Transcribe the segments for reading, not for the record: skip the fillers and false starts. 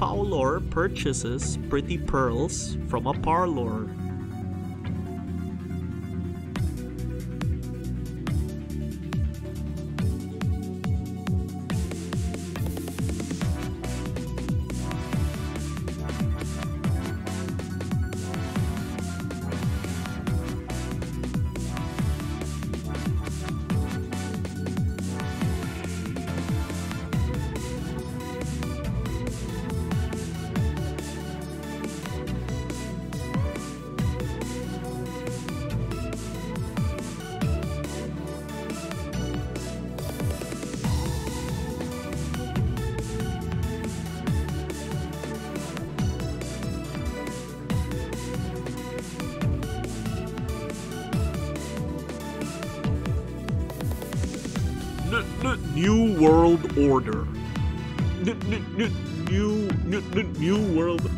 Paulor purchases pretty pearls from a parlor. New World Order. New World.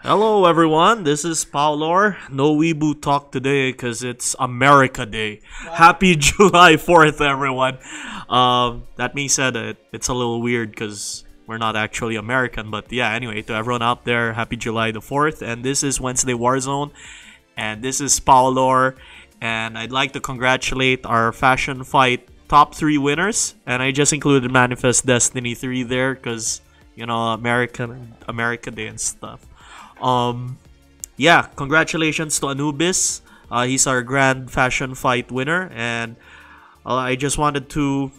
Hello everyone, this is Paulor. No Weeboo Talk today because it's America Day. Happy July 4th everyone. That being said, it's a little weird because we're not actually American, but yeah, anyway, to everyone out there, happy July the 4th. And this is Wednesday Warzone, and this is Paulor, and I'd like to congratulate our Fashion Fight top 3 winners, and I just included Manifest Destiny 3 there because, you know, America Day and stuff. Yeah, congratulations to Anubis. He's our grand Fashion Fight winner, and I just wanted to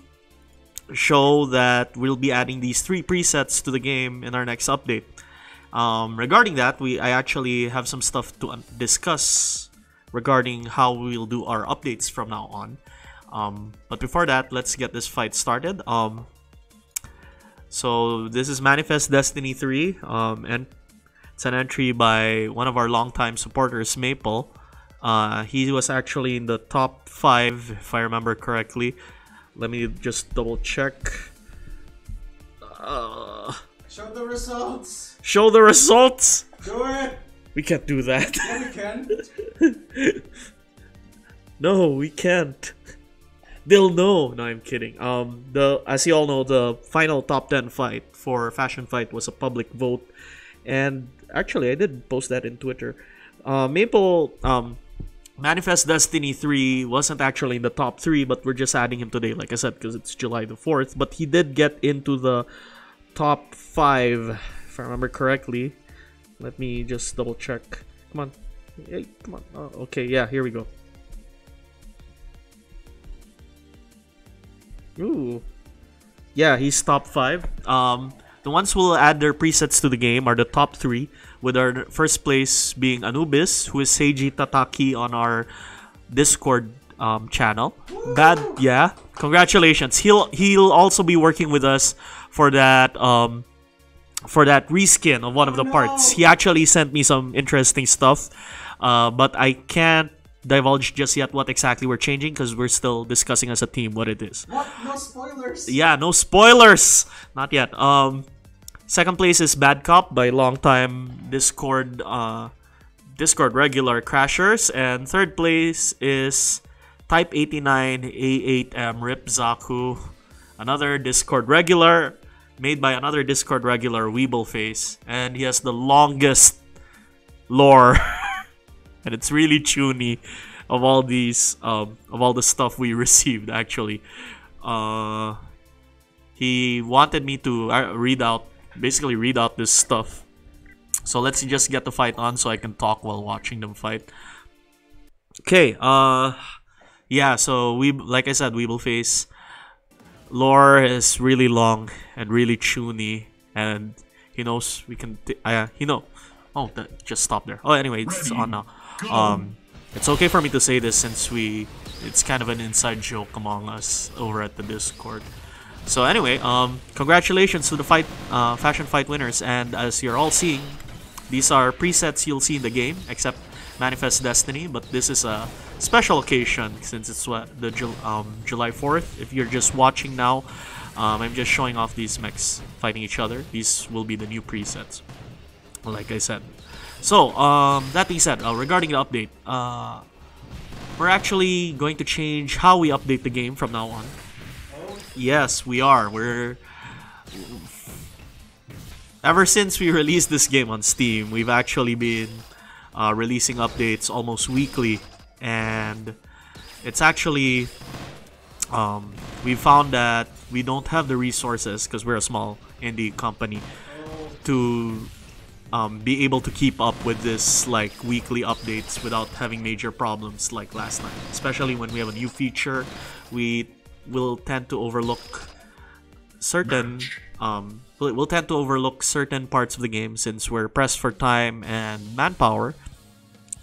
show that we'll be adding these 3 presets to the game in our next update. Regarding that, I actually have some stuff to discuss regarding how we'll do our updates from now on. But before that, let's get this fight started. So this is Manifest Destiny 3, and it's an entry by one of our longtime supporters, Maple. He was actually in the top 5, if I remember correctly. Let me just double check. Show the results! Show the results! Do it! We can't do that. Yeah, we can. No, we can't. They'll know. No, I'm kidding. As you all know, the final top 10 fight for Fashion Fight was a public vote, and actually I did post that in Twitter. Maple Manifest Destiny 3 wasn't actually in the top 3, but we're just adding him today, like I said, because it's July the 4th. But he did get into the top 5, if I remember correctly. Let me just double check. Come on. Hey, come on. Oh, okay, yeah, here we go. Ooh. Yeah, he's top 5. The ones who will add their presets to the game are the top 3, with our first place being Anubis, who is Seiji Tataki on our Discord channel. Yeah, congratulations. He'll also be working with us for that reskin of one of the parts. He actually sent me some interesting stuff, but I can't divulge just yet what exactly we're changing because we're still discussing as a team what it is. What? No spoilers? Yeah, no spoilers! Not yet. Second place is Bad Cop by longtime Discord regular Crashers, and third place is Type 89 A8M Rip Zaku, another Discord regular made by another Discord regular, Weebleface, and he has the longest lore. And it's really tuny of all these of all the stuff we received. Actually, he wanted me to read out this stuff. So let's just get the fight on so I can talk while watching them fight. Okay. Yeah. So like I said, Weebleface lore is really long and really tuny, and he knows we can. He know. Oh, that just stopped there. Oh, anyway, it's on now. It's okay for me to say this since it's kind of an inside joke among us over at the Discord. So anyway, congratulations to the Fashion Fight winners, and as you're all seeing, these are presets you'll see in the game, except Manifest Destiny, but this is a special occasion since it's the July 4th. If you're just watching now, I'm just showing off these mechs fighting each other. These will be the new presets, like I said. So, that being said, regarding the update, we're actually going to change how we update the game from now on. Yes, we are. Ever since we released this game on Steam, we've actually been releasing updates almost weekly, and it's actually we found that we don't have the resources because we're a small indie company to be able to keep up with this like weekly updates without having major problems like last time. Especially when we have a new feature, we will tend to overlook certain certain parts of the game since we're pressed for time and manpower.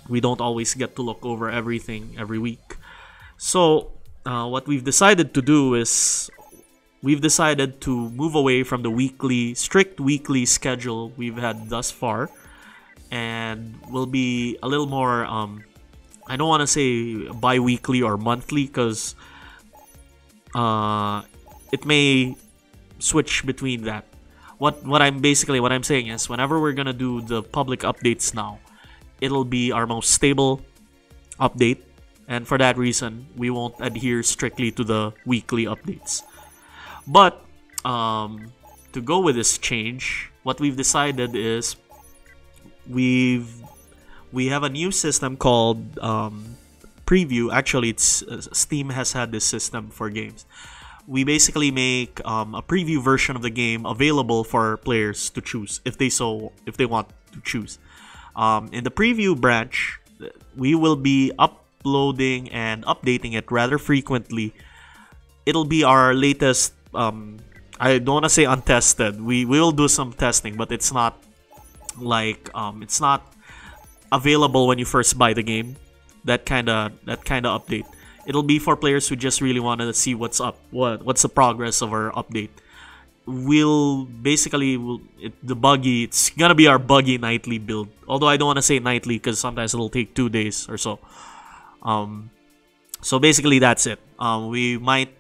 We don't always get to look over everything every week. So what we've decided to do is we've decided to move away from the strict weekly schedule we've had thus far, and we'll be a little more I don't want to say bi-weekly or monthly because it may switch between that. what I'm saying is, whenever we're gonna do the public updates now, it'll be our most stable update, and for that reason, we won't adhere strictly to the weekly updates. But to go with this change, what we've decided is we have a new system called preview. Actually, it's Steam has had this system for games. We basically make a preview version of the game available for players to choose if they want to choose. In the preview branch, we will be uploading and updating it rather frequently. It'll be our latest. I don't want to say untested. We will do some testing, but it's not like it's not available when you first buy the game. That kind of update. It'll be for players who just really want to see what's up, what's the progress of our update. It's gonna be our buggy nightly build. Although I don't want to say nightly because sometimes it'll take 2 days or so. So basically that's it. We might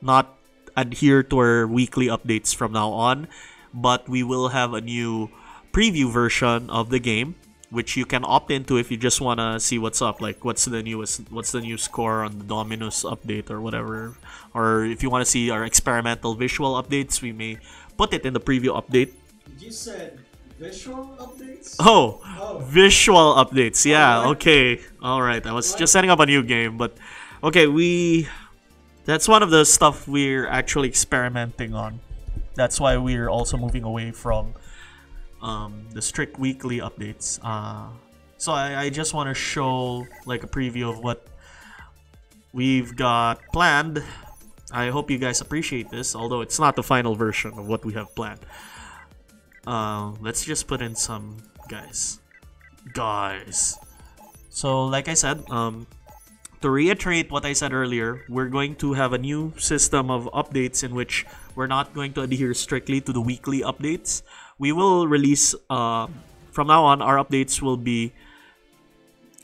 not adhere to our weekly updates from now on, but we will have a new preview version of the game, which you can opt into if you just want to see what's up, like what's the new score on the Dominus update or whatever. Or if you want to see our experimental visual updates, we may put it in the preview update. You said visual updates? Oh. Visual updates. Yeah, Alright. okay. Alright, I was just setting up a new game, but okay, that's one of the stuff we're actually experimenting on. That's why we're also moving away from the strict weekly updates. So I just want to show like a preview of what we've got planned. I hope you guys appreciate this, although it's not the final version of what we have planned. Let's just put in some guys. So like I said, to reiterate what I said earlier, we're going to have a new system of updates in which we're not going to adhere strictly to the weekly updates. We will release, from now on, our updates will be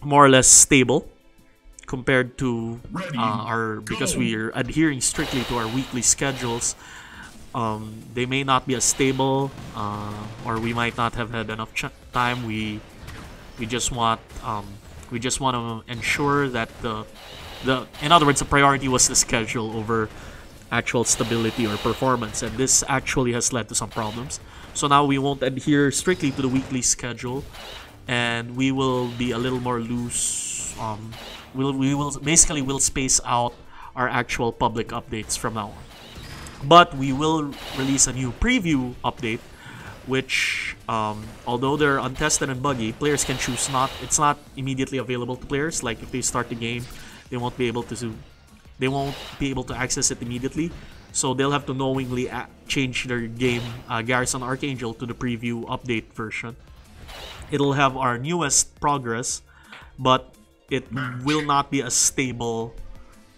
more or less stable compared to because we are adhering strictly to our weekly schedules. They may not be as stable, or we might not have had enough time. We just want to ensure that in other words, the priority was the schedule over actual stability or performance, and this actually has led to some problems. So now we won't adhere strictly to the weekly schedule, and we will be a little more loose. We'll space out our actual public updates from now on. But we will release a new preview update, which although they're untested and buggy, players can choose it's not immediately available to players. Like if they start the game, they won't be able to access it immediately. So they'll have to knowingly change their game Garrison Archangel to the preview update version. It'll have our newest progress, but it will not be as stable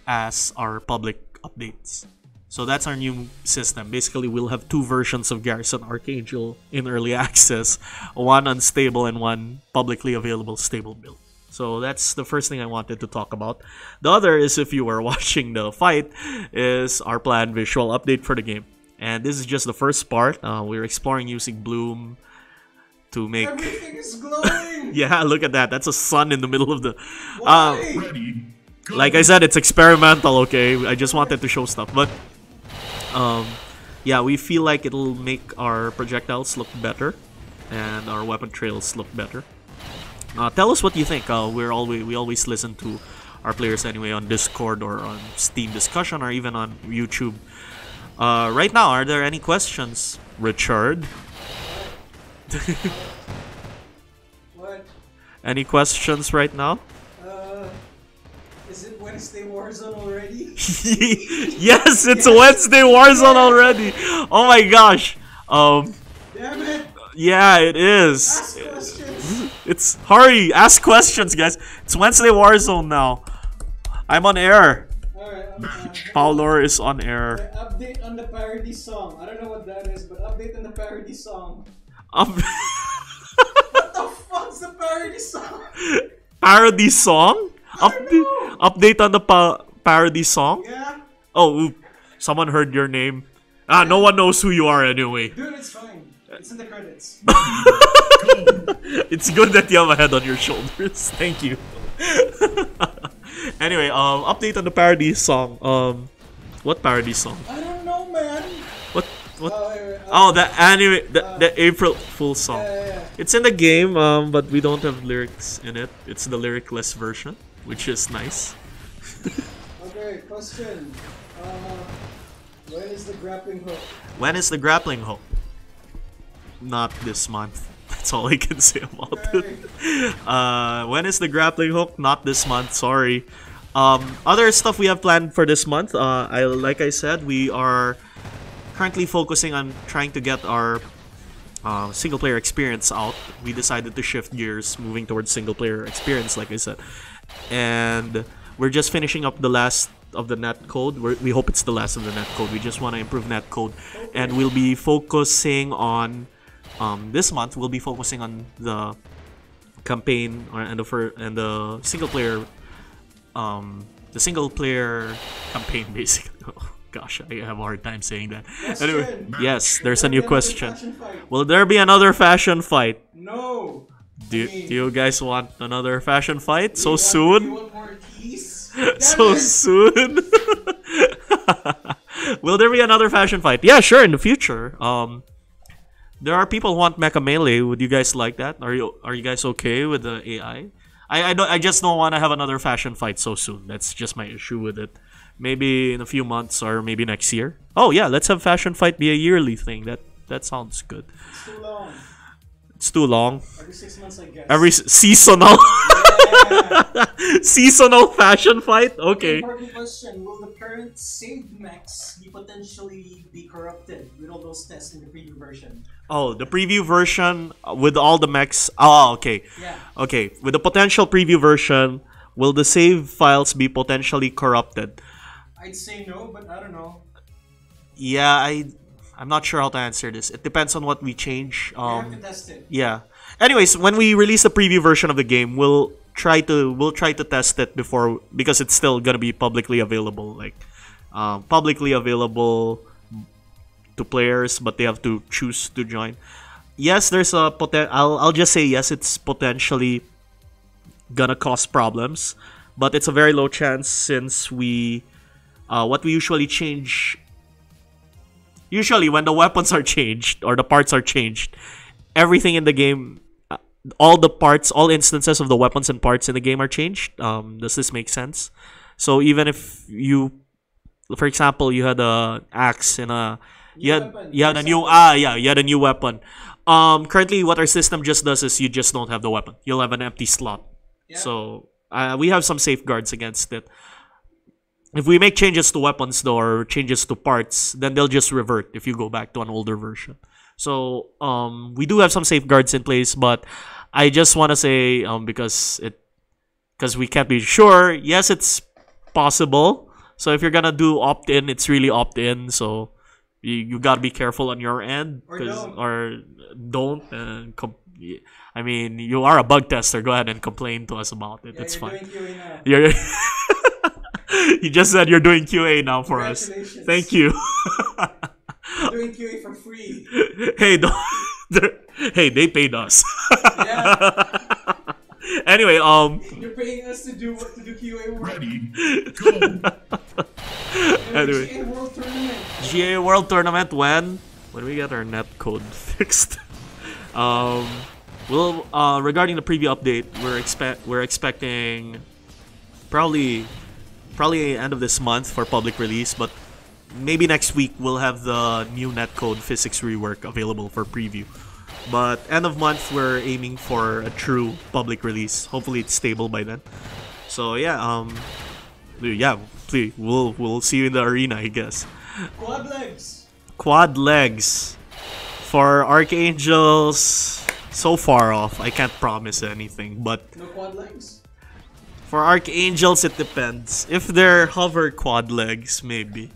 as our public updates. So that's our new system. Basically, we'll have 2 versions of Garrison Archangel in early access, one unstable and one publicly available stable build. So that's the first thing I wanted to talk about. The other is, if you were watching the fight, is our planned visual update for the game. And this is just the first part. We're exploring using Bloom to make... Everything is glowing! Yeah, look at that. That's a sun in the middle of the... Why? Like I said, it's experimental, okay? I just wanted to show stuff. But, yeah, we feel like it'll make our projectiles look better and our weapon trails look better. Tell us what you think. We always listen to our players anyway on Discord or on Steam discussion or even on YouTube. Right now, are there any questions, Richard? What? Any questions right now? Is it Wednesday Warzone already? Yes, it's Wednesday Warzone already. Oh my gosh. Damn it! Yeah, it is. Ask questions. It's hurry, ask questions, guys. It's Wednesday Warzone now. I'm on air. Alright, Paulor is on air. update on the parody song. I don't know what that is, but update on the parody song. What The fuck's the parody song? parody song? Update on the parody song? Yeah? Oh, someone heard your name. No one knows who you are anyway. Dude, it's fine. It's in the credits. It's good that you have a head on your shoulders. Thank you. Anyway, update on the parody song. What parody song? I don't know, man. What? Oh, the anime, the April Fool song. It's in the game, but we don't have lyrics in it. It's the lyricless version, which is nice. Okay, question. When is the grappling hook? When is the grappling hook? Not this month. That's all I can say about it. When is the grappling hook? Not this month. Sorry. Other stuff we have planned for this month. Like I said, we are currently focusing on trying to get our single player experience out. We decided to shift gears, moving towards single player experience, like I said, and we're just finishing up the last of the net code. We hope it's the last of the net code. We just want to improve net code, and we'll be focusing on this month. We'll be focusing on the campaign and the single player, campaign basically. Oh, gosh, I have a hard time saying that. Anyway, yes, there's a new question. Will there be another fashion fight? No. Do you guys want another fashion fight so soon? You want more keys? So soon? Will there be another fashion fight? Yeah, sure, in the future. There are people who want Mecha Melee. Would you guys like that? Are you guys okay with the AI? I just don't want to have another fashion fight so soon. That's just my issue with it. Maybe in a few months or maybe next year. Oh yeah, let's have fashion fight be a yearly thing. That sounds good. It's too long. It's too long. Every 6 months, I guess. Every seasonal. Yeah. Seasonal fashion fight. Okay. Important question: will the current saved mechs potentially be corrupted with all those tests in the preview version? Oh, the preview version with all the mechs. Oh, okay. Yeah. Okay, with the potential preview version, will the save files be potentially corrupted? I'd say no, but I don't know. Yeah, I'm not sure how to answer this. It depends on what we change. We have to test it. Yeah. Anyways, when we release the preview version of the game, we'll try to test it before, because it's still gonna be publicly available. Like, publicly available to players, but they have to choose to join. Yes, there's a I'll just say yes, it's potentially gonna cause problems, but it's a very low chance since we what we usually change. Usually, when the weapons are changed or the parts are changed, everything in the game, all the parts, all instances of the weapons and parts in the game are changed. Does this make sense? So even if you, for example, you had a axe and you had a new weapon. Currently, what our system just does is you just don't have the weapon. You'll have an empty slot. Yeah. So we have some safeguards against it. If we make changes to weapons though, or changes to parts, then they'll just revert if you go back to an older version. So we do have some safeguards in place, but I just want to say because we can't be sure. Yes, it's possible. So if you're gonna do opt-in, it's really opt-in. So you gotta be careful on your end, or don't. I mean, you are a bug tester. Go ahead and complain to us about it. Yeah, it's fine. Doing QA now. You're you just said you're doing QA now for us. Thank you. I'm doing QA for free. Hey, hey, they paid us. Yeah. Anyway, you're paying us to do QA work. Ready, go. Anyway, GA World Tournament. GA World Tournament when we get our net code fixed. Regarding the preview update, we're expecting probably end of this month for public release, but maybe next week we'll have the new netcode physics rework available for preview. But end of month we're aiming for a true public release. Hopefully it's stable by then. So yeah, please, we'll see you in the arena, I guess. Quad legs. Quad legs for Archangels. So far off, I can't promise anything, but no quad legs. For Archangels, it depends. If they're hover quad legs, maybe.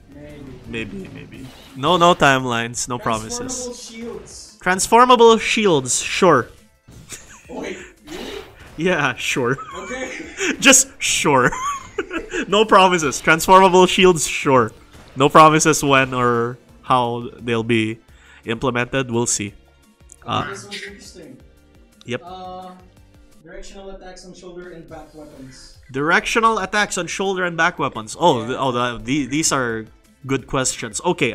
No timelines, no promises. Transformable shields. Transformable shields, sure. Wait, really? Yeah, sure. Okay. Just sure. No promises. Transformable shields, sure. No promises when or how they'll be implemented. We'll see. This was interesting. Yep. Directional attacks on shoulder and back weapons. Directional attacks on shoulder and back weapons. These are good questions. Okay,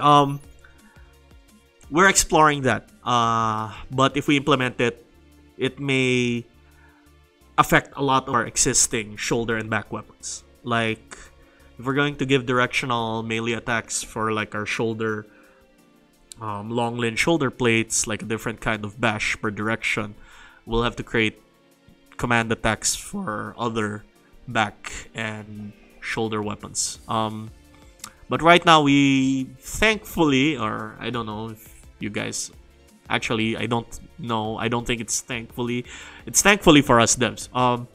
we're exploring that. But if we implement it, it may affect a lot of our existing shoulder and back weapons. Like, if we're going to give directional melee attacks for like our shoulder, long line shoulder plates, like a different kind of bash per direction, we'll have to create command attacks for other back and shoulder weapons. But right now we thankfully, or I don't know if you guys actually, I don't know, I don't think it's thankfully for us devs.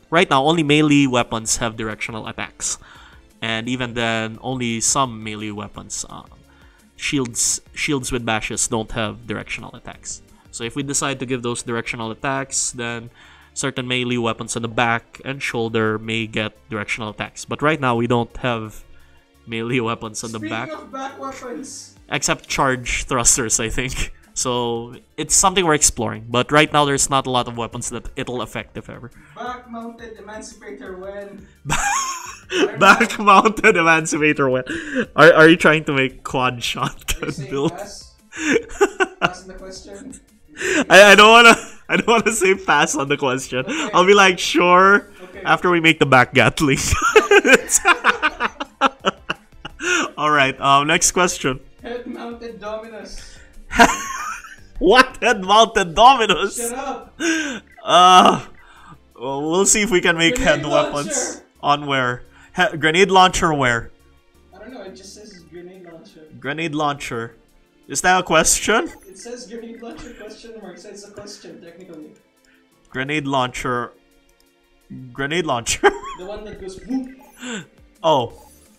Right now only melee weapons have directional attacks, and even then only some melee weapons, shields with bashes don't have directional attacks. So if we decide to give those directional attacks, then certain melee weapons on the back and shoulder may get directional attacks. But right now we don't have melee weapons on the back. Speaking of back weapons, except charge thrusters, I think. So it's something we're exploring. But right now there's not a lot of weapons that it'll affect, if ever. back-mounted emancipator when Back-mounted emancipator when. Are you trying to make quad shotgun build? pass? Pass the question. I don't wanna say pass on the question. Okay. I'll be like, sure, Okay. after we make the back gatling. Alright, next question. Head-mounted dominus. What head-mounted dominus? Shut up. Well, we'll see if we can make Grenade head launcher. weapons. On where? Grenade launcher where? I don't know, it just says grenade launcher. Grenade launcher. Is that a question? It says grenade launcher question mark, so it's a question technically. Grenade launcher. Grenade launcher? The one that goes whoop, Oh,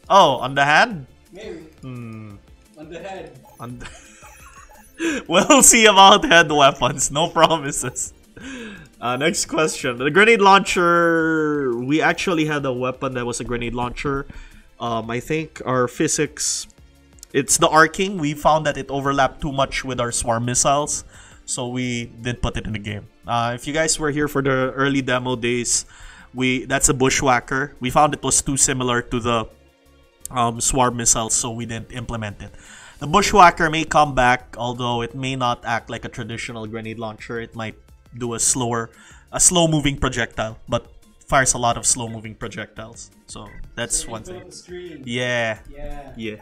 on the hand? maybe. On the head. On the we'll see about head weapons. No promises. Next question. The grenade launcher. We actually had a weapon that was a grenade launcher. I think our physics. It's the arcing. We found that it overlapped too much with our swarm missiles, so we did put it in the game. If you guys were here for the early demo days, that's a bushwhacker. We found it was too similar to the swarm missiles, so we didn't implement it. The bushwhacker may come back, although it may not act like a traditional grenade launcher. It might do a slow-moving projectile, but fires a lot of slow-moving projectiles. So that's So one you fill thing. up the screen. Yeah. Yeah.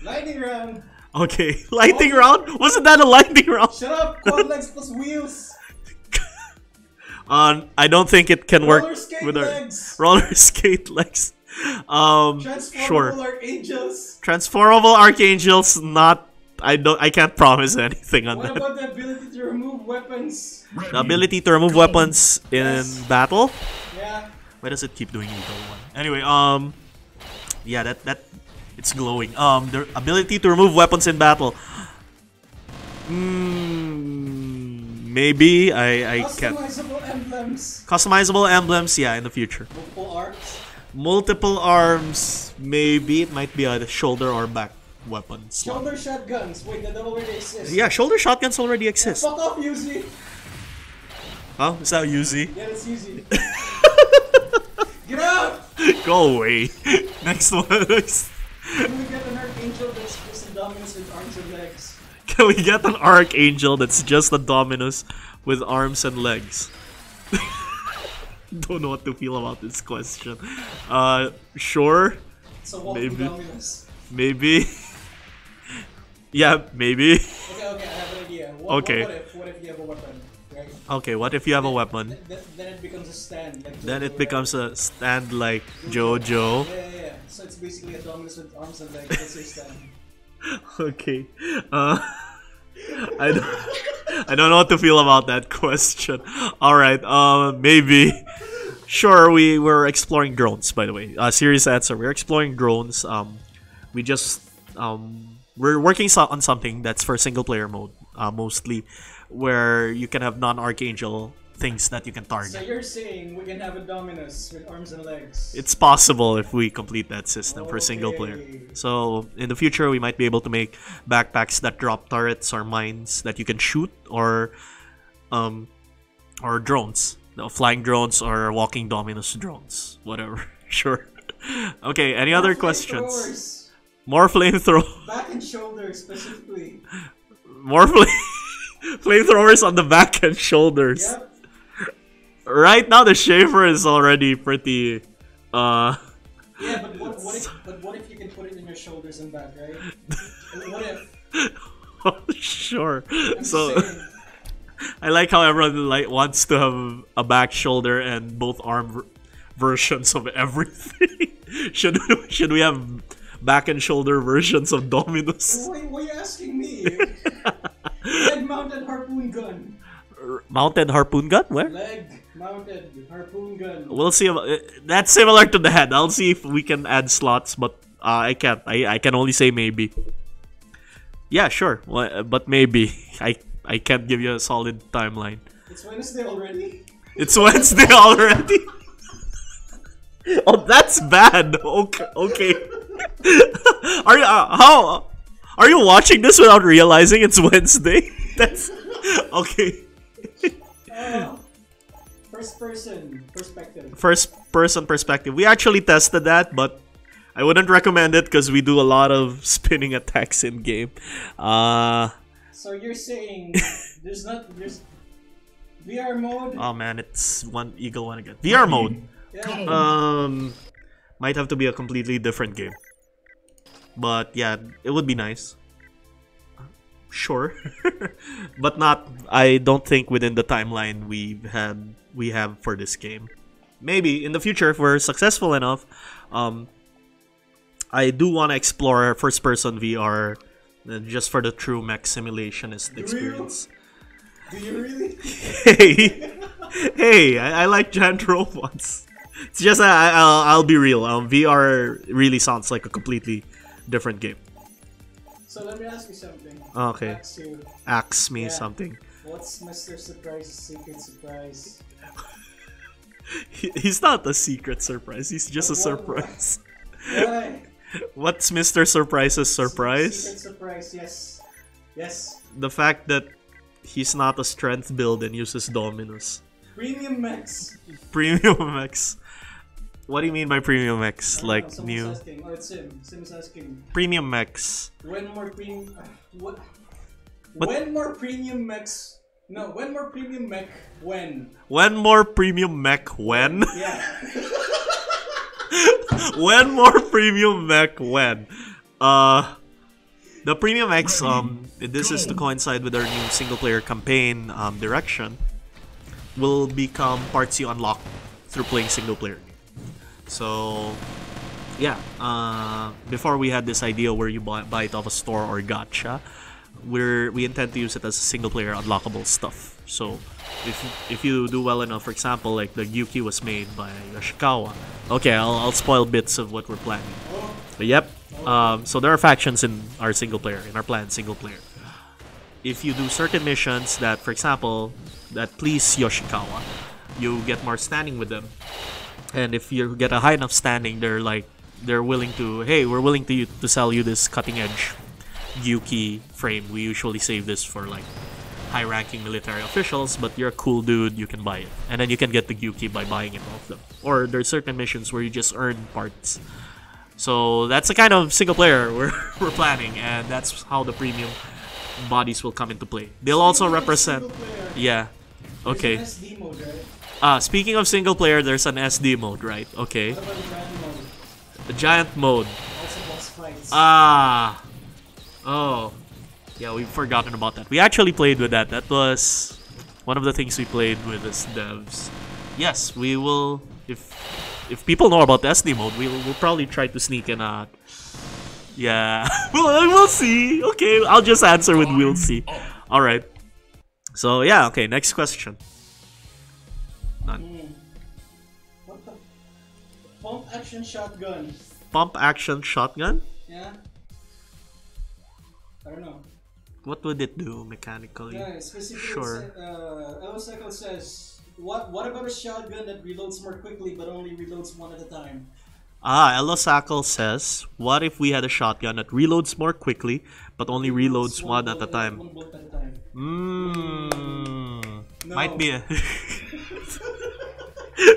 Lightning round. Okay, lightning round? Wasn't that a lightning round? Shut up. Quad legs plus wheels. I don't think it can work Roller skate with our legs. roller skate legs. Transformable Sure. archangels. Transformable archangels, not. I can't promise anything on What that. about the ability to remove weapons? The ability to remove weapons in Yes. battle. Yeah. Why does it keep doing lethal one? Anyway, yeah, that it's glowing. The ability to remove weapons in battle. Maybe I can't. Customizable emblems. Customizable emblems, yeah, in the future. Multiple arcs. Multiple arms, maybe it might be a shoulder or back weapon slot. Shoulder shotguns. Wait, that already exists. Yeah, shoulder shotguns already exist. Fuck off, Yuzi. Oh, is that Uzi? Yeah, that's Yuzi. Get out! Go away. Next one. Next. Can we get an archangel that's just a dominus with arms and legs? Can we get an archangel that's just a dominus with arms and legs? Don't know what to feel about this question. Sure. It's a walking Maybe. dominus. Maybe. Yeah, maybe. Okay, I have an idea. Okay. What if you have a weapon, right? Okay, what if you have a weapon? Then it becomes a stand. Like Then Jojo, it becomes right? a stand like Jojo. Yeah. So it's basically a dominus with arms and legs. That's your stand. Okay. I don't know what to feel about that question. Alright, maybe. Sure, we were exploring drones, by the way. Serious answer. We're exploring drones. We just we're working on something that's for single player mode, mostly, where you can have non-archangel things that you can So target. you're saying we can have a Dominus with arms and legs? It's possible if we complete that system for single player. Okay. So in the future, we might be able to make backpacks that drop turrets or mines that you can shoot, or drones, flying drones or walking Dominus drones, whatever. Sure. Okay. Any other questions? Flamethrowers. More flamethrower. Back and shoulder specifically. More flamethrowers on the back and shoulders. Yep. Right now, the Schaefer is already pretty. Yeah, but what if you can put it in your shoulders and back, right? What if? Sure. I'm So just saying. I like how everyone wants to have a back, shoulder, and both arm versions of everything. should we have back and shoulder versions of Dominus? Why are you asking me? Leg mounted harpoon gun. Mounted harpoon gun? Where? Leg mounted harpoon gun. We'll see. That's similar to that. I'll see if we can add slots, but I can't. I can only say maybe. Yeah, sure. But maybe. I can't give you a solid timeline. It's Wednesday already? It's Wednesday already. Oh, that's bad. Okay. Are you are you watching this without realizing it's Wednesday? That's okay. First person perspective. First person perspective. We actually tested that, but I wouldn't recommend it because we do a lot of spinning attacks in game. So you're saying there's VR mode? Oh man, it's one eagle one again. VR mode. Yeah. Might have to be a completely different game. But yeah, it would be nice. Sure. But not, I don't think within the timeline we have for this game. Maybe in the future if we're successful enough. I do want to explore first person VR just for the true mech simulationist experience. Do you really? Hey, I like giant robots. It's just I'll be real. VR really sounds like a completely different game. So let me ask you something. Okay. Ask me Yeah. something. What's Mr. Surprise's secret surprise? He's not a secret surprise. He's just a surprise. Why? What's Mr. Surprise's surprise? Secret surprise, yes. Yes. The fact that he's not a strength build and uses Dominus. Premium mechs. Premium mechs. What do you mean by premium mechs? Like Someone's new asking. Oh, it's Sim. Sim is asking. premium mechs. When more premium... what? What? When more premium mechs... No, when more premium mech... When? When more premium mech when? Yeah. When more premium mech when? The premium mechs, this is to coincide with our new single player campaign direction, will become parts you unlock through playing single player. So yeah, before we had this idea where you buy it off a store or gacha, we intend to use it as single player unlockable stuff. So if you do well enough, for example, like the Yuki was made by Yoshikawa. Okay, I'll spoil bits of what we're planning. But yep. So there are factions in our single player, in our planned single player. If you do certain missions that, for example, that please Yoshikawa, you get more standing with them. And if you get a high enough standing, they're willing to, hey, we're willing to sell you this cutting edge Yuki frame. We usually save this for like high-ranking military officials, but you're a cool dude, you can buy it. And then you can get the Yuki by buying it off them. Or there's certain missions where you just earn parts. So that's the kind of single player we're planning, and that's how the premium bodies will come into play. They'll also represent... Yeah. Okay. There's an SD mode, right? Speaking of single player, there's an SD mode, right? Okay. What about the giant mode? The giant mode. Also boss fights. Oh. Yeah, we've forgotten about that. We actually played with that. That was one of the things we played with as devs. Yes, we will... If people know about the SD mode, we'll probably try to sneak in a... Yeah. we'll see. Okay, I'll just answer with we'll see. Alright. So, yeah, okay, next question. None. What the? Pump action shotgun. Pump action shotgun? Yeah? I don't know. what would it do mechanically? Yeah, specifically, Sure. Cycle says, what about a shotgun that reloads more quickly but only reloads one at a time? Elosackle says, what if we had a shotgun that reloads more quickly but only reloads one at a time? One bullet at a time. No. Might be a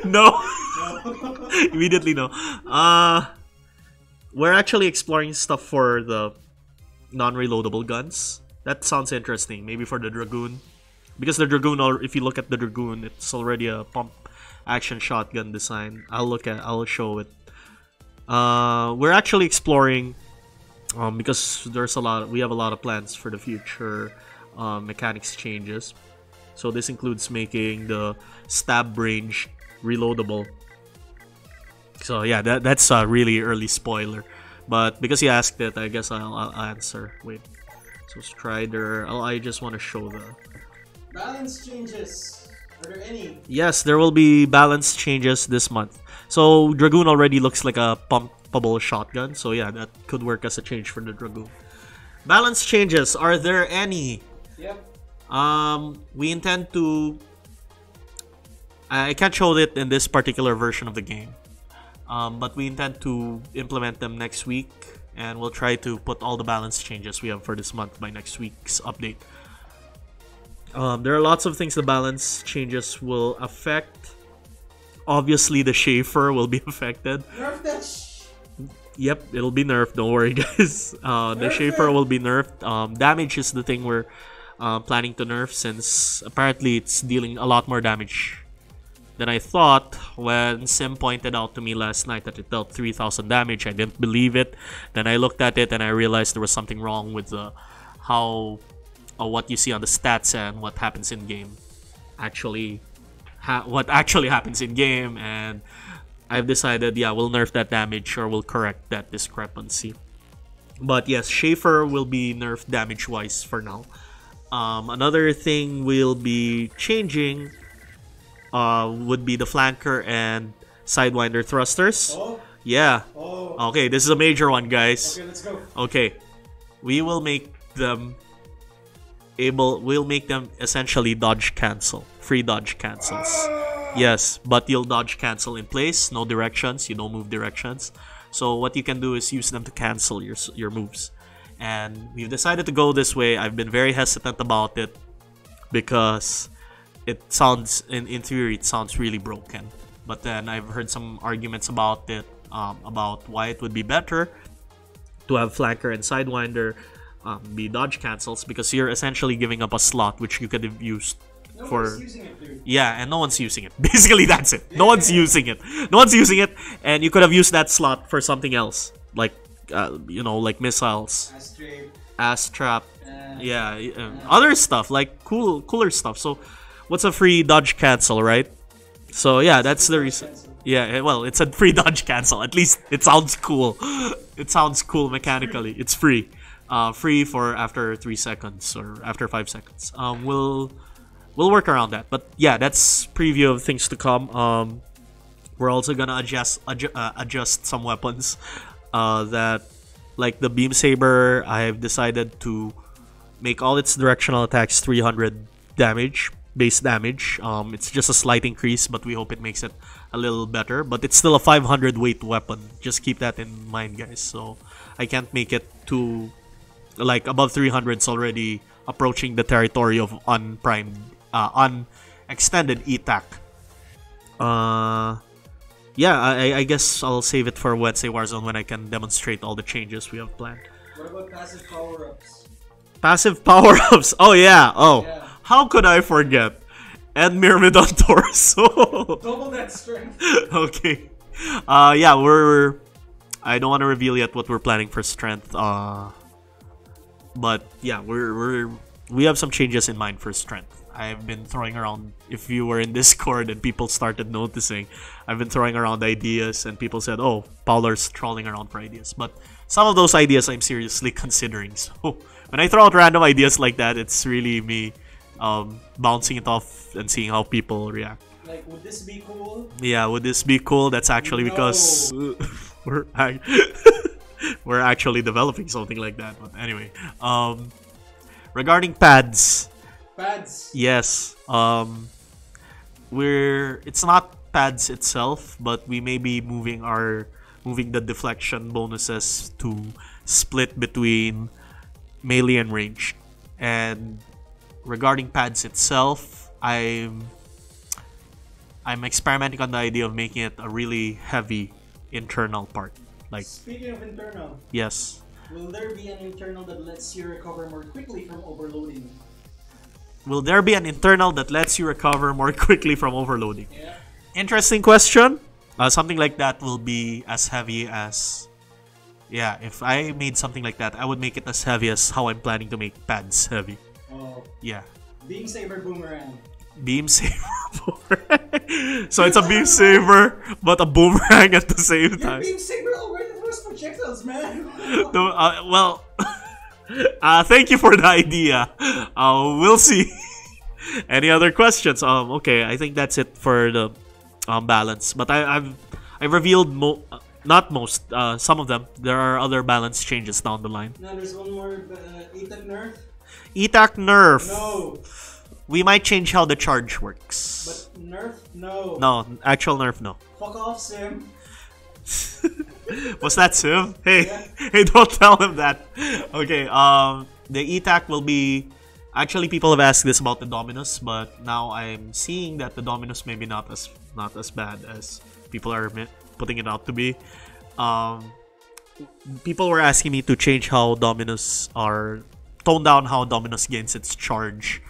no. No. Immediately no. We're actually exploring stuff for the non-reloadable guns. That sounds interesting. Maybe for the Dragoon. Because the Dragoon, or if you look at the Dragoon, it's already a pump action shotgun design. I'll show it. We're actually exploring because we have a lot of plans for the future mechanics changes. So this includes making the stab range reloadable. So yeah, that's a really early spoiler. But because you asked it, I guess I'll answer. Wait. So Strider, I just want to show the Balance changes. Are there any? Yes, there will be balance changes this month. So Dragoon already looks like a pumpable shotgun. So yeah, that could work as a change for the Dragoon. Balance changes, are there any? Yep. We intend to... I can't show it in this particular version of the game. But we intend to implement them next week. And we'll try to put all the balance changes we have for this month by next week's update. There are lots of things the balance changes will affect. Obviously, the Schaefer will be affected. Nerf that Yep, it'll be nerfed. Don't worry, guys. The Schaefer will be nerfed. Damage is the thing we're planning to nerf, since apparently it's dealing a lot more damage than I thought. When Sim pointed out to me last night that it dealt 3,000 damage, I didn't believe it. Then I looked at it and I realized there was something wrong with what you see on the stats and what happens in game. What actually happens in game, and I've decided, yeah, we'll nerf that damage, or we'll correct that discrepancy. But yes, Schaefer will be nerfed damage-wise for now. Another thing we'll be changing would be the flanker and sidewinder thrusters. Oh. Yeah. Oh. Okay, this is a major one, guys. Okay, let's go. Okay, we will make them we'll make them essentially dodge cancel, free dodge cancels. Yes, but you'll dodge cancel in place, no directions, you don't move directions. So what you can do is use them to cancel your moves. And we've decided to go this way. I've been very hesitant about it because it sounds, in theory, it sounds really broken. But then I've heard some arguments about it, about why it would be better to have flanker and sidewinder be dodge cancels, because you're essentially giving up a slot which you could have used No one's using it, dude. Yeah, and no one's using it. Basically, that's it. No one's using it. No one's using it, and you could have used that slot for something else, like like missiles, ass trap, other stuff, like cooler stuff. So, what's a free dodge cancel, right? So yeah, that's the reason. Yeah, well, it's a free dodge cancel. At least it sounds cool. It sounds cool mechanically. It's free. Free for after 3 seconds or after 5 seconds. We'll work around that. But yeah, that's preview of things to come. We're also gonna adjust some weapons. That, like the beam saber, I've decided to make all its directional attacks 300 damage, base damage. It's just a slight increase, but we hope it makes it a little better. But it's still a 500 weight weapon. Just keep that in mind, guys. So I can't make it too, like, above 300. It's already approaching the territory of unprimed, unextended ETAC. Yeah, I guess I'll save it for Wednesday Warzone when I can demonstrate all the changes we have planned. What about passive power-ups? Passive power-ups. Oh yeah. Oh, Yeah. how could I forget? And Myrmidon Torso. Double that strength. Okay. Yeah, I don't want to reveal yet what we're planning for strength. But yeah, we have some changes in mind for strength. I've been throwing around, if you were in Discord and people started noticing, I've been throwing around ideas and people said, oh, Pauler's trolling around for ideas. But some of those ideas I'm seriously considering. So when I throw out random ideas like that, it's really me bouncing it off and seeing how people react. Like, would this be cool? Yeah, would this be cool? That's actually because we're actually developing something like that. But anyway, regarding pads, Pads. yes. It's not pads itself, but we may be moving the deflection bonuses to split between melee and ranged. And regarding pads itself, I'm experimenting on the idea of making it a really heavy internal part. Like, Speaking of internal, yes. will there be an internal that lets you recover more quickly from overloading? Will there be an internal that lets you recover more quickly from overloading? Yeah. Interesting question. Something like that will be as heavy as... Yeah, if I made something like that, I would make it as heavy as how I'm planning to make pads heavy. Oh. Yeah. Beam saber boomerang. Beam saber boomerang. So it's a beam saber, but a boomerang at the same Your time. beam saber already throws projectiles, man. Well, thank you for the idea. We'll see. Any other questions? Okay, I think that's it for the balance. But I've revealed not most, some of them. There are other balance changes down the line. No, there's one more. ETAC nerf. ETAC nerf. No. We might change how the charge works. But nerf, no. No, actual nerf, no. Fuck off, Sim. Was that Sim? Hey, Yeah. hey, don't tell him that. Okay, the ETAC will be... Actually, people have asked this about the Dominus, but now I'm seeing that the Dominus maybe not as bad as people are putting it out to be. People were asking me to change how Dominus are... Tone down how Dominus gains its charge.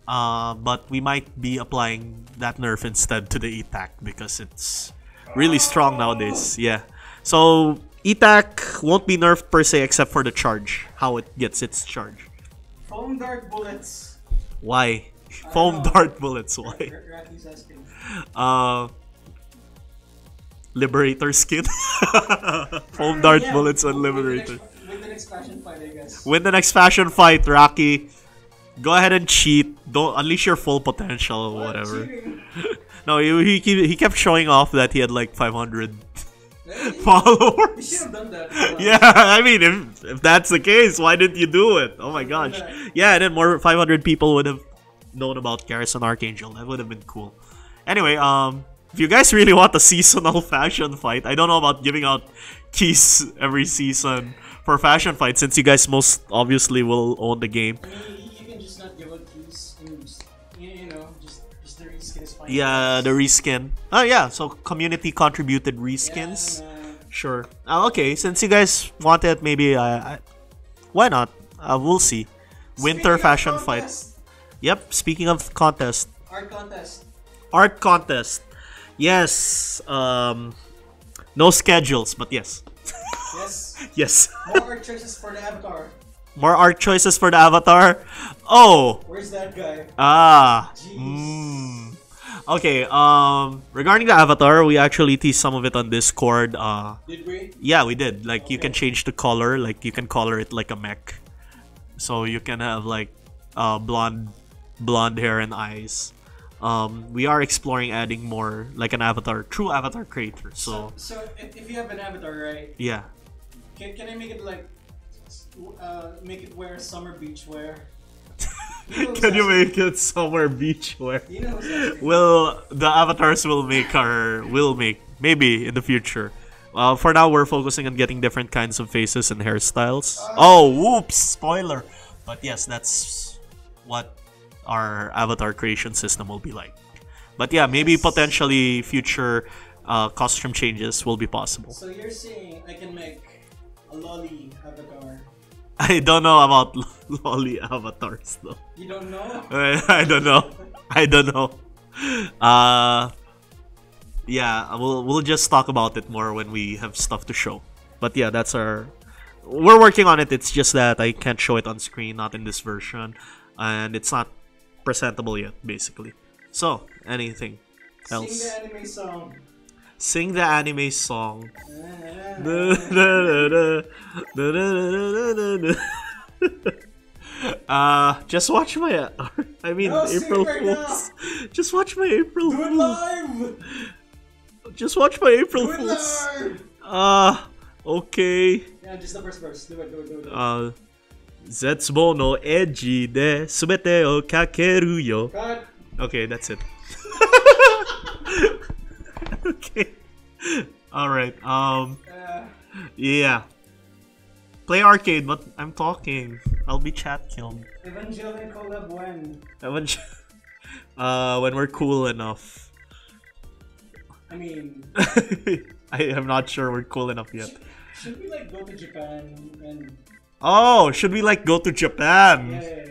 But we might be applying that nerf instead to the ETAC because it's really strong nowadays. Yeah. So ETAC won't be nerfed per se except for the charge, how it gets its charge. Foam dart bullets. Why? Foam dart bullets, why? Rocky's asking. Liberator skin. Foam dart Yeah, bullets on win the Liberator. Win the next fashion fight, I guess. Win the next fashion fight, Rocky. Go ahead and cheat. Don't unleash your full potential or What? whatever. Cheating? No, he kept showing off that he had like 500 Hey, you followers. should have done that. Yeah, I mean, if that's the case, why didn't you do it? Oh my gosh. Yeah, and then more 500 people would have known about Garrison Archangel. That would have been cool. Anyway, if you guys really want a seasonal fashion fight, I don't know about giving out keys every season for fashion fight since you guys most obviously will own the game. I mean, you can just not give out keys and just, you know, just the reskin is fine. Yeah, the reskin. Oh yeah, so community contributed reskins. Yeah, man. Sure. Okay, since you guys want it, maybe why not? We'll see. Winter Speaking of fashion contest, fight. Yep. Speaking of contest, Art contest. art contest. Yes. No schedules, but yes. Yes. Yes. More art choices for the avatar. More art choices for the avatar. Oh. Where's that guy? Ah. Jeez. Okay. Regarding the avatar, we actually teased some of it on Discord. Did we? Yeah, we did. Like, you Okay. can change the color. Like, you can color it like a mech. So you can have like blonde hair and eyes. We are exploring adding more like an avatar, true avatar creator. So So if you have an avatar, right? yeah. Can I make it like make it wear summer beach wear? You know Can you who's make it somewhere beach wear? asking. You know who's asking. Well, the avatars will make maybe in the future. For now, we're focusing on getting different kinds of faces and hairstyles. Oh, whoops! Spoiler. But yes, that's what our avatar creation system will be like. But yeah, maybe Yes. potentially future costume changes will be possible. So you're saying I can make a lolly avatar? I don't know about lolly avatars though. You don't know? I don't know. I don't know. Yeah, we'll just talk about it more when we have stuff to show. But yeah, that's our... We're working on it. It's just that I can't show it on screen, not in this version. And it's not presentable yet, basically. So, anything else? Sing the anime song. Sing the anime song. Just watch my... I mean, No, sing April right Fools. Just watch my April Do it Fools. live! Just watch my April Do it Fools. live! Okay. Yeah, just the first verse. Do it. Zetsubo no eji de subete o kakeru yo. Cut. Okay, that's it. Okay. Alright, yeah. Play arcade, but I'm talking. I'll be chat killed. Evangelion collab when? When we're cool enough. I mean, I am not sure we're cool enough yet. should we like go to Japan and? Oh, should we like go to Japan? Yeah.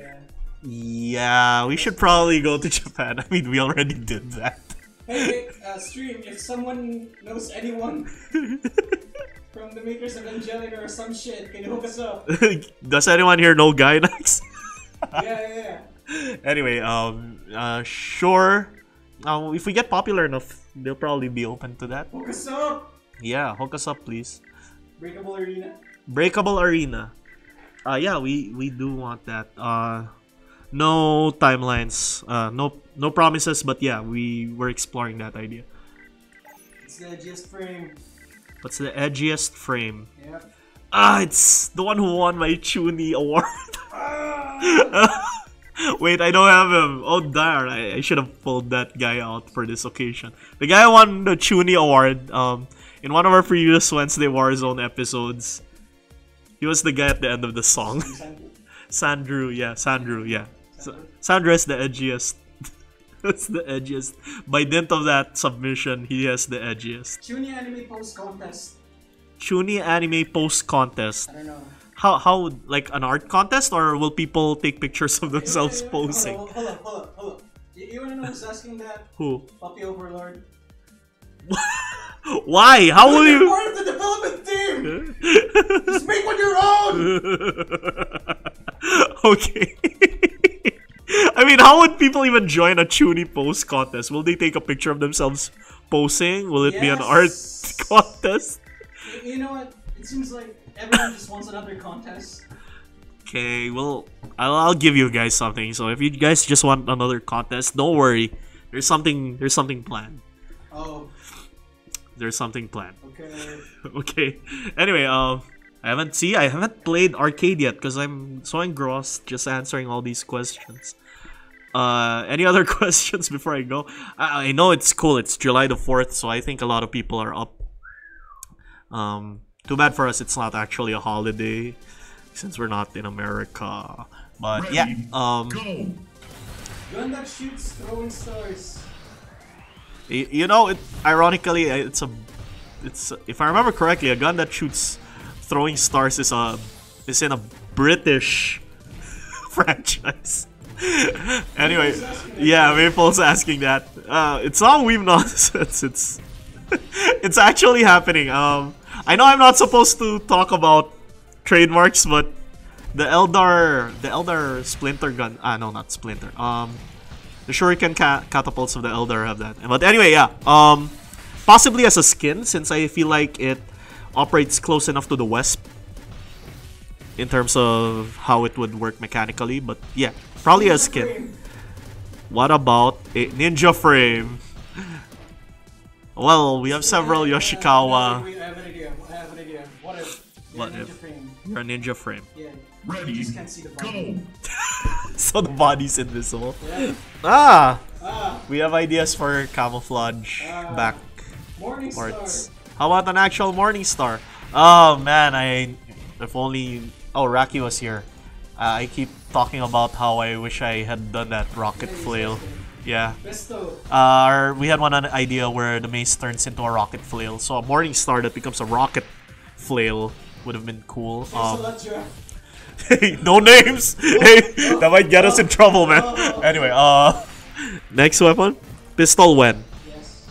Yeah, we should probably go to Japan. I mean, we already did that. Hey, stream, if someone knows anyone from the makers of Evangelion or some shit, can you hook us up? Does anyone here know Gainax? Yeah. Anyway, sure. If we get popular enough, they'll probably be open to that. Hook us up! Yeah, hook us up, please. Breakable Arena? Breakable Arena. Yeah, we do want that. No timelines. No promises, but yeah, we're exploring that idea. It's the edgiest frame. What's the edgiest frame? Yep. It's the one who won my Chuny award. Ah! Wait, I don't have him. Oh darn, I should have pulled that guy out for this occasion. The guy who won the Chuny award in one of our previous Wednesday Warzone episodes. He was the guy at the end of the song. Sandrew, yeah. Sandrew is the edgiest. That's the edgiest. By dint of that submission, he has the edgiest. Chuny anime post contest. Chuny anime post contest. I don't know. How like an art contest, or will people take pictures of themselves posing? Hold up. You wanna know who's asking that? Who? Puppy Overlord. Why? How will You're you? part of the development team! Just make one your own! Okay. I mean, how would people even join a Chuny post contest? Will they take a picture of themselves posing? Will it be an art contest? You know what? It seems like everyone just wants another contest. Okay, well, I'll give you guys something. So if you guys just want another contest, don't worry. There's something planned. Oh. There's something planned. Okay. Okay. Anyway, I haven't played arcade yet because I'm so engrossed just answering all these questions. Any other questions before I go? I know it's cool. It's July the 4th, so I think a lot of people are up. Too bad for us, it's not actually a holiday since we're not in America. But yeah, Gun that shoots throwing stars. you know, ironically, it's if I remember correctly, a gun that shoots throwing stars is in a British franchise. Anyway, yeah, Maple's asking that. It's not weeb nonsense. It's actually happening. I know I'm not supposed to talk about trademarks, but the Eldar Splinter gun. No, not Splinter. The Shuriken catapults of the Eldar have that. But anyway, yeah. Possibly as a skin, since I feel like it operates close enough to the Wesp in terms of how it would work mechanically. But yeah, probably a skin. What about a ninja frame? Well, we have several Yoshikawa. I have an idea. What if? You're a ninja frame? Yeah. Ready, You just can't see the body. So the body's invisible. Yeah. We have ideas for camouflage back Morning parts. Star. How about an actual morning star? Oh man, if only. Oh, Raki was here. I keep talking about how I wish I had done that rocket flail. Yeah. Besto. We had one idea where the mace turns into a rocket flail, so a morning star that becomes a rocket flail would have been cool. Hey, no names. Hey, that might get us in trouble, man. Anyway, next weapon, pistol when. Yes.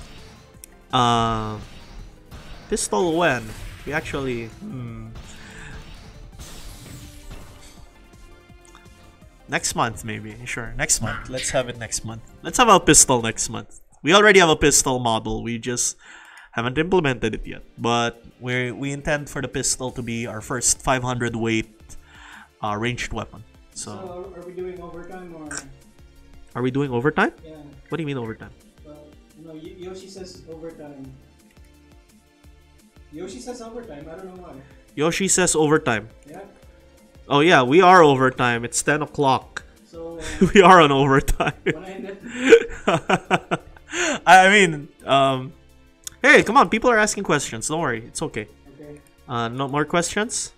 Pistol when we actually. Next month, maybe. Sure, next month. Let's have it next month. Let's have a pistol next month. We already have a pistol model. We just haven't implemented it yet. But we intend for the pistol to be our first 500 weight ranged weapon. So are we doing overtime or? Are we doing overtime? Yeah. What do you mean overtime? No, Yoshi says overtime. Yoshi says overtime. I don't know why. Yoshi says overtime. Yeah. Oh yeah, we are overtime. It's 10 o'clock. So We are on overtime. when I end it, I mean, hey, come on, people are asking questions. Don't worry, it's okay. okay. No more questions?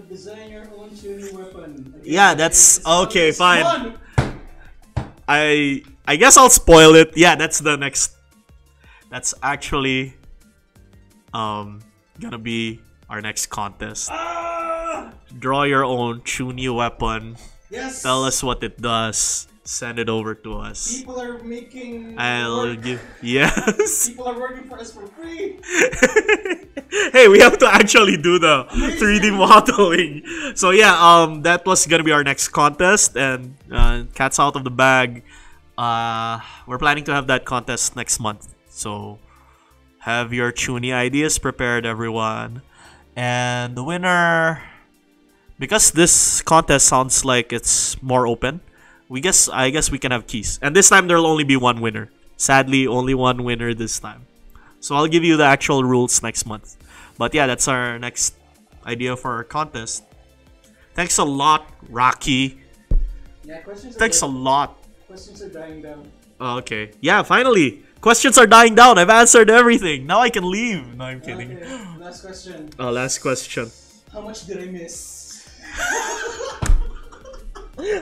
Design your own tuning weapon. Again, Yeah, that's it's okay. fun. Fine. I guess I'll spoil it. Yeah, that's the next. That's actually gonna be our next contest. Ah! Draw your own Chuni weapon. Yes. Tell us what it does. Send it over to us. People are making. I'll work. give. Yes. People are working for us for free. Hey, we have to actually do the 3D modeling. So yeah, that was gonna be our next contest, and cat's out of the bag. We're planning to have that contest next month. So have your Chuni ideas prepared, everyone. And the winner, because this contest sounds like it's more open, I guess we can have keys. And this time there'll only be one winner. Sadly, only one winner this time. So I'll give you the actual rules next month. But yeah, that's our next idea for our contest. Thanks a lot, Rocky. Yeah, questions. Thanks a lot. Questions are dying down. Okay. Yeah, finally. Questions are dying down. I've answered everything. Now I can leave. No, I'm kidding. Okay, last question. Last question. How much did I miss?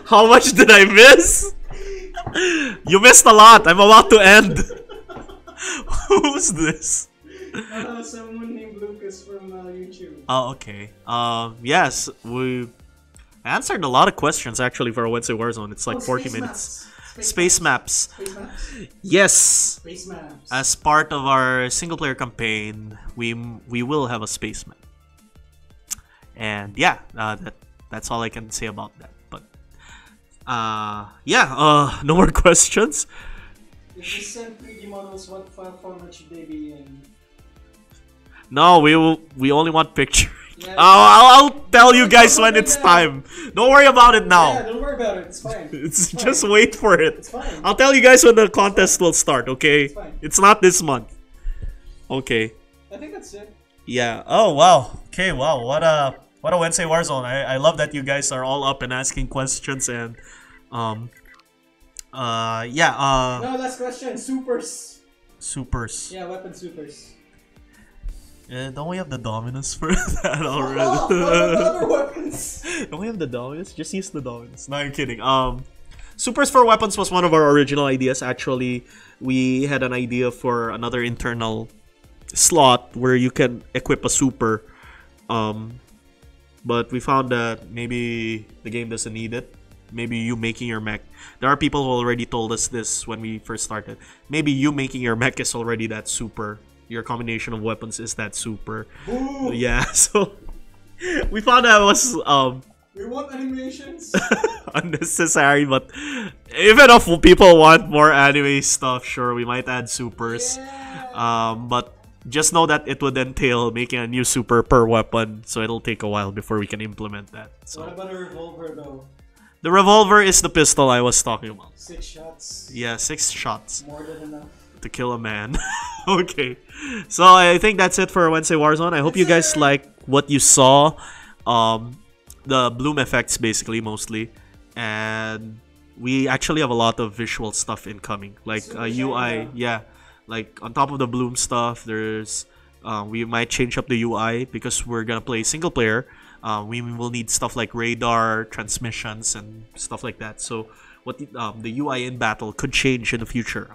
How much did I miss? You missed a lot. I'm about to end. Who's this? Someone named Lucas from YouTube. Oh, okay. Yes, we answered a lot of questions actually for a Wednesday Warzone. It's like 40 space minutes. maps. Space maps. Space maps. Yes. Space maps. As part of our single player campaign, we will have a space map. And yeah, that's all I can say about that. But yeah, no more questions. If we send 3D models, what file format should they be in? No, we only want picture. Yeah, I'll tell you guys when it's time. Don't worry about it yeah, now. don't worry about it. It's fine. It's fine. just wait for it. It's fine. I'll tell you guys when the contest will start, okay? It's fine. It's not this month. Okay. I think that's it. Yeah. Oh wow. Okay, wow. What a Wednesday Warzone. I love that you guys are all up and asking questions, and yeah, No, last question. Supers. supers. Yeah, weapon supers. Don't we have the Dominus for that Oh, already? what about other weapons? Don't we have the Dominus? Just use the Dominus. No, I'm kidding. Supers for weapons was one of our original ideas. Actually, we had an idea for another internal slot where you can equip a super. But we found that maybe the game doesn't need it. Maybe you making your mech. There are people who already told us this when we first started. Maybe you making your mech is already that super. Your combination of weapons is that super. Ooh, Yeah, so we found that was we want animations. unnecessary, but if enough people want more anime stuff, sure, we might add supers. Yeah. But just know that it would entail making a new super per weapon, so it'll take a while before we can implement that. What So about a revolver though? the revolver is the pistol I was talking about. 6 shots. Yeah, 6 shots More than enough. to kill a man. Okay, so I think that's it for Wednesday Warzone. I hope you guys like what you saw. The bloom effects basically mostly, and we actually have a lot of visual stuff incoming, like Super UI. shiny. Yeah, like on top of the bloom stuff, there's we might change up the UI because we're gonna play single player. We will need stuff like radar, transmissions, and stuff like that. So what the UI in battle could change in the future.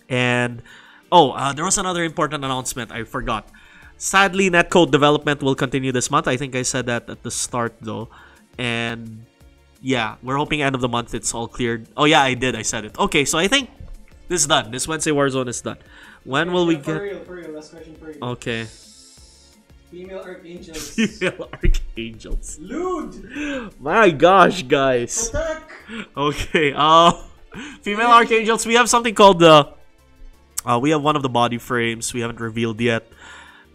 And there was another important announcement I forgot. Sadly, netcode development will continue this month. I think I said that at the start though. And yeah, we're hoping end of the month it's all cleared. Oh yeah, I did. I said it. Okay, so I think this is done. This Wednesday Warzone is done. When will we For get? real, last question for you. Okay. Female archangels. Female archangels. Lewd! My gosh, guys. Protect! Okay. Female archangels. We have something called the. We have one of the body frames. We haven't revealed yet.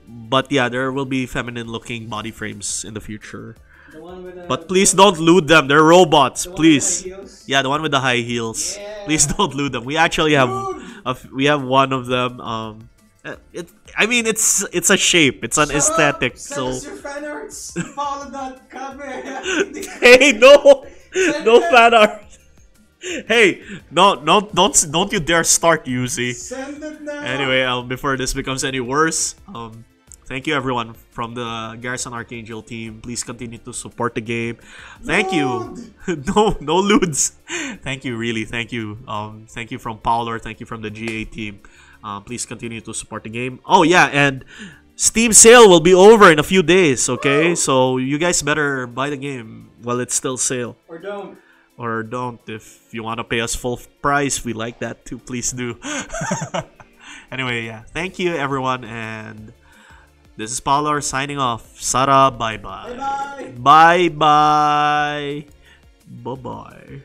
But yeah, there will be feminine-looking body frames in the future. The one with the, But please don't loot them. They're robots. the one Please. with high heels? Yeah, the one with the high heels. Yeah. Please don't loot them. We actually have Dude! we have one of them. I mean, it's a shape. It's an aesthetic. Send So us your fan arts. Follow that cover. hey, no, no fan art. Hey, don't you dare start, Yuzi. Send it now. Anyway, before this becomes any worse, thank you everyone from the Garrison Archangel team. Please continue to support the game. Thank you. No ludes. Thank you, really. Thank you. Thank you from Paolo. Thank you from the GA team. Please continue to support the game. Oh yeah, and Steam sale will be over in a few days. Okay, so you guys better buy the game while it's still sale. Or don't. Or don't. If you want to pay us full price, we like that too. Please do. Anyway, yeah. Thank you, everyone. And this is Paolo signing off. Sara, bye-bye. Bye-bye. Bye-bye. Bye-bye.